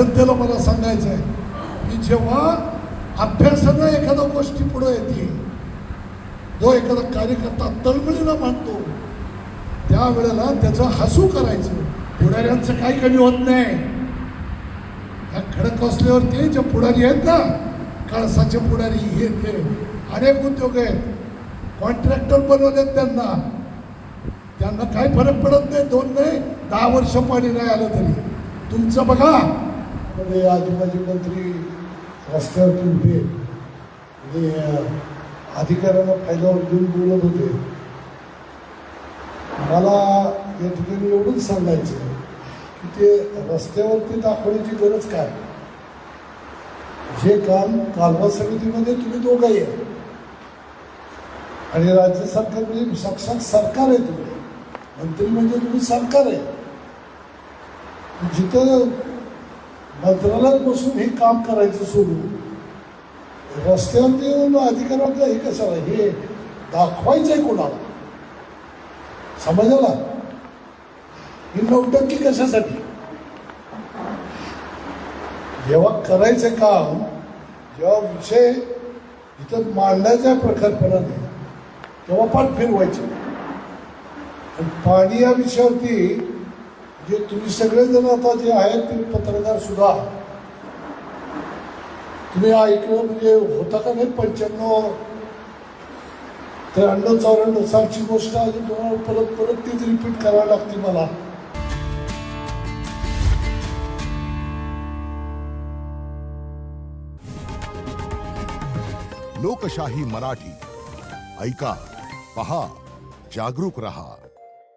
जनतेला मला सांगायचं आहे की जेव्हा अभ्यासानं एखाद्या गोष्टी पुढे येते, जो एखादा कार्यकर्ता तळमळीनं मांडतो, त्यावेळेला त्याचं हसू करायचं. पुढाऱ्यांचं काही कमी होत नाही. ह्या खडकवासल्यावरती जे पुढारी आहेत ना, कळसाचे पुढारी, हे ते अनेक उद्योग आहेत, कॉन्ट्रॅक्टर बनवलेत त्यांना काय फरक पडत नाही. 2 नाही 10 वर्ष पाणी नाही आलं तरी. तुमचं बघा, आजूबाजू मंत्री रस्त्यावरती उभे आणि अधिकाऱ्यांना फायद्यावर घेऊन बोलत होते. मला या ठिकाणी एवढंच सांगायचं की ते रस्त्यावरती दाखवण्याची गरज काय. जे काम कालवा समितीमध्ये तुम्ही दोघंही आहे आणि राज्य सरकार म्हणजे साक्षात सरकार आहे. तुम्ही मंत्री म्हणजे तुम्ही सरकार आहे. जिथं मंत्रालयात बसून हे काम करायचं सोडून रस्त्यावरती येऊन अधिकाऱ्यांना हे कशाला, हे दाखवायचं आहे कोणाला, समजायला ही नौटंकी कशासाठी. जेव्हा करायचं काम, जेव्हा विषय इथं मांडायचा प्रखरपणाने, तेव्हा पाठ फिरवायचे. आणि पाणी या विषयावरती जे तुम्ही सगळेजण आता जे आहेत ते पत्रकार सुद्धा तुम्ही ऐकलं म्हणजे होता का नाही. 95, 93, 94 सालची गोष्ट अजून तुम्हाला परत परत तीच रिपीट करावी लागते मला. लोकशाही मराठी ऐका, पहा, जागरूक रहा.